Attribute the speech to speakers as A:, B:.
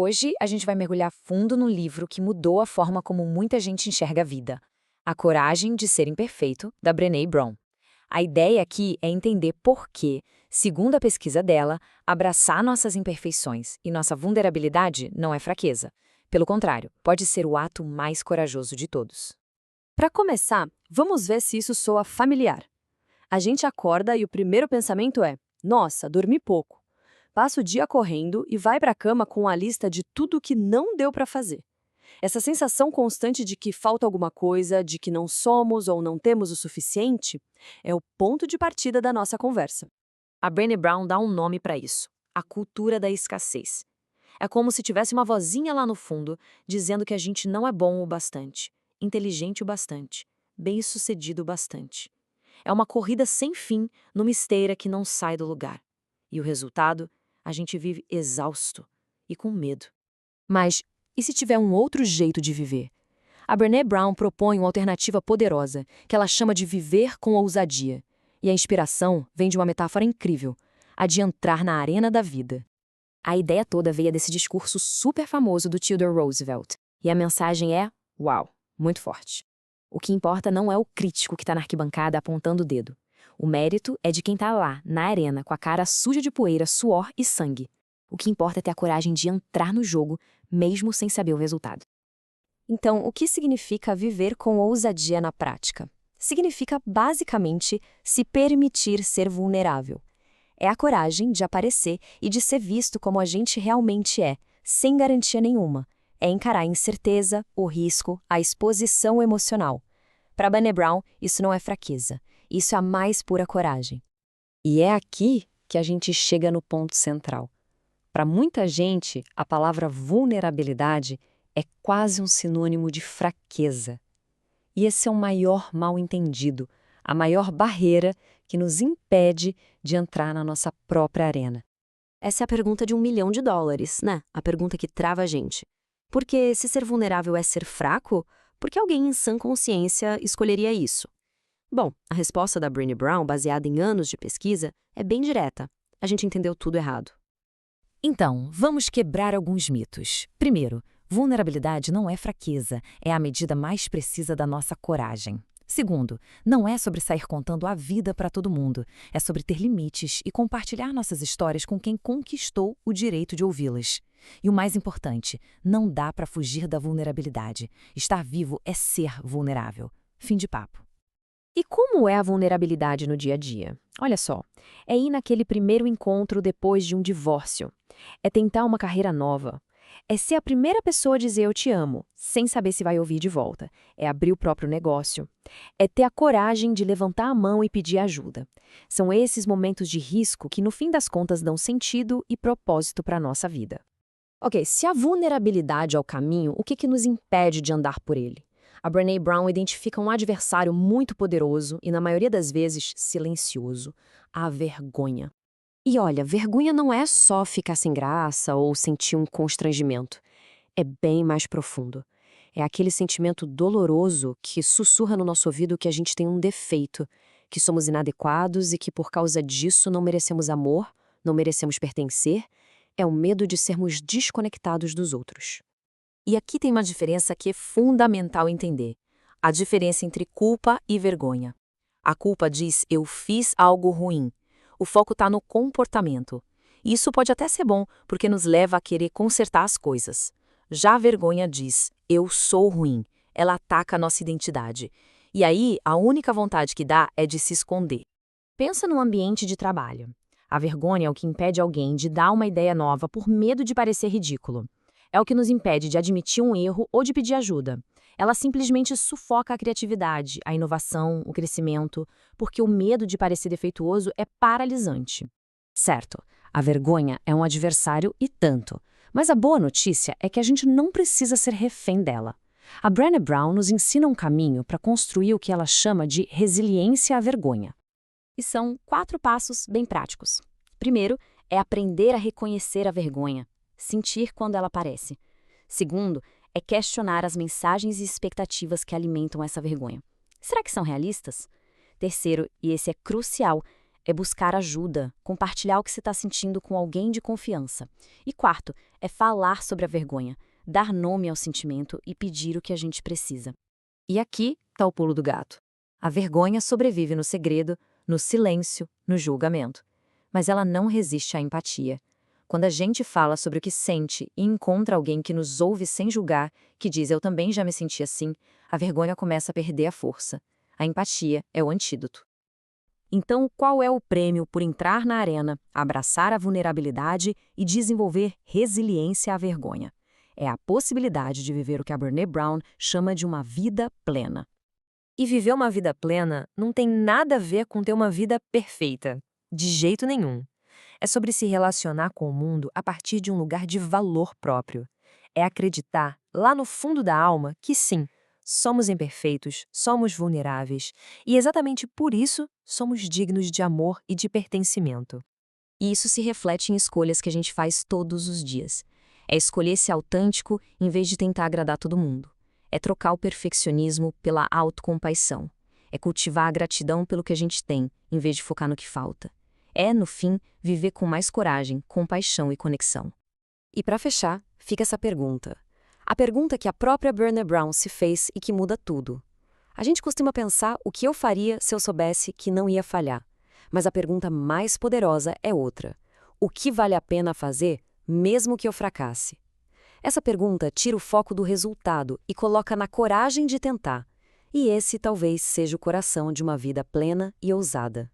A: Hoje a gente vai mergulhar fundo no livro que mudou a forma como muita gente enxerga a vida. A Coragem de Ser Imperfeito, da Brené Brown. A ideia aqui é entender por que, segundo a pesquisa dela, abraçar nossas imperfeições e nossa vulnerabilidade não é fraqueza. Pelo contrário, pode ser o ato mais corajoso de todos.
B: Para começar, vamos ver se isso soa familiar. A gente acorda e o primeiro pensamento é: nossa, dormi pouco. Passa o dia correndo e vai para a cama com a lista de tudo que não deu para fazer. Essa sensação constante de que falta alguma coisa, de que não somos ou não temos o suficiente, é o ponto de partida da nossa conversa.
A: A Brené Brown dá um nome para isso: a cultura da escassez. É como se tivesse uma vozinha lá no fundo dizendo que a gente não é bom o bastante, inteligente o bastante, bem-sucedido o bastante. É uma corrida sem fim numa esteira que não sai do lugar. E o resultado? A gente vive exausto e com medo.
B: Mas e se tiver um outro jeito de viver? A Brené Brown propõe uma alternativa poderosa, que ela chama de viver com ousadia. E a inspiração vem de uma metáfora incrível, a de entrar na arena da vida. A ideia toda veio desse discurso super famoso do Theodore Roosevelt. E a mensagem é, uau, muito forte. O que importa não é o crítico que está na arquibancada apontando o dedo. O mérito é de quem está lá, na arena, com a cara suja de poeira, suor e sangue. O que importa é ter a coragem de entrar no jogo, mesmo sem saber o resultado. Então, o que significa viver com ousadia na prática? Significa, basicamente, se permitir ser vulnerável. É a coragem de aparecer e de ser visto como a gente realmente é, sem garantia nenhuma. É encarar a incerteza, o risco, a exposição emocional. Para Brené Brown, isso não é fraqueza. Isso é a mais pura coragem. E é aqui que a gente chega no ponto central. Para muita gente, a palavra vulnerabilidade é quase um sinônimo de fraqueza. E esse é o maior mal-entendido, a maior barreira que nos impede de entrar na nossa própria arena. Essa é a pergunta de $1 milhão, né? A pergunta que trava a gente. Porque se ser vulnerável é ser fraco, por que alguém em sã consciência escolheria isso? Bom, a resposta da Brené Brown, baseada em anos de pesquisa, é bem direta. A gente entendeu tudo errado.
A: Então, vamos quebrar alguns mitos. Primeiro, vulnerabilidade não é fraqueza, é a medida mais precisa da nossa coragem. Segundo, não é sobre sair contando a vida para todo mundo, é sobre ter limites e compartilhar nossas histórias com quem conquistou o direito de ouvi-las. E o mais importante, não dá para fugir da vulnerabilidade. Estar vivo é ser vulnerável. Fim de papo.
B: E como é a vulnerabilidade no dia a dia? Olha só, é ir naquele primeiro encontro depois de um divórcio. É tentar uma carreira nova. É ser a primeira pessoa a dizer eu te amo, sem saber se vai ouvir de volta. É abrir o próprio negócio. É ter a coragem de levantar a mão e pedir ajuda. São esses momentos de risco que, no fim das contas, dão sentido e propósito para a nossa vida. Ok, se a vulnerabilidade é o caminho, o que nos impede de andar por ele? A Brené Brown identifica um adversário muito poderoso e, na maioria das vezes, silencioso: a vergonha. E olha, vergonha não é só ficar sem graça ou sentir um constrangimento. É bem mais profundo. É aquele sentimento doloroso que sussurra no nosso ouvido que a gente tem um defeito, que somos inadequados e que, por causa disso, não merecemos amor, não merecemos pertencer. É o medo de sermos desconectados dos outros. E aqui tem uma diferença que é fundamental entender. A diferença entre culpa e vergonha. A culpa diz eu fiz algo ruim. O foco está no comportamento. Isso pode até ser bom, porque nos leva a querer consertar as coisas. Já a vergonha diz eu sou ruim. Ela ataca a nossa identidade. E aí, a única vontade que dá é de se esconder. Pensa num ambiente de trabalho. A vergonha é o que impede alguém de dar uma ideia nova por medo de parecer ridículo. É o que nos impede de admitir um erro ou de pedir ajuda. Ela simplesmente sufoca a criatividade, a inovação, o crescimento, porque o medo de parecer defeituoso é paralisante. Certo, a vergonha é um adversário e tanto, mas a boa notícia é que a gente não precisa ser refém dela. A Brené Brown nos ensina um caminho para construir o que ela chama de resiliência à vergonha. E são 4 passos bem práticos. Primeiro, é aprender a reconhecer a vergonha. Sentir quando ela aparece. Segundo, é questionar as mensagens e expectativas que alimentam essa vergonha. Será que são realistas? Terceiro, e esse é crucial, é buscar ajuda, compartilhar o que você está sentindo com alguém de confiança. E quarto, é falar sobre a vergonha, dar nome ao sentimento e pedir o que a gente precisa. E aqui está o pulo do gato. A vergonha sobrevive no segredo, no silêncio, no julgamento. Mas ela não resiste à empatia. Quando a gente fala sobre o que sente e encontra alguém que nos ouve sem julgar, que diz eu também já me senti assim, a vergonha começa a perder a força. A empatia é o antídoto. Então, qual é o prêmio por entrar na arena, abraçar a vulnerabilidade e desenvolver resiliência à vergonha? É a possibilidade de viver o que a Brené Brown chama de uma vida plena.
C: E viver uma vida plena não tem nada a ver com ter uma vida perfeita. De jeito nenhum. É sobre se relacionar com o mundo a partir de um lugar de valor próprio. É acreditar, lá no fundo da alma, que sim, somos imperfeitos, somos vulneráveis, e exatamente por isso somos dignos de amor e de pertencimento.
B: E isso se reflete em escolhas que a gente faz todos os dias. É escolher ser autêntico em vez de tentar agradar todo mundo. É trocar o perfeccionismo pela autocompaixão. É cultivar a gratidão pelo que a gente tem, em vez de focar no que falta. É, no fim, viver com mais coragem, compaixão e conexão. E para fechar, fica essa pergunta. A pergunta que a própria Brené Brown se fez e que muda tudo. A gente costuma pensar o que eu faria se eu soubesse que não ia falhar. Mas a pergunta mais poderosa é outra. O que vale a pena fazer, mesmo que eu fracasse? Essa pergunta tira o foco do resultado e coloca na coragem de tentar. E esse talvez seja o coração de uma vida plena e ousada.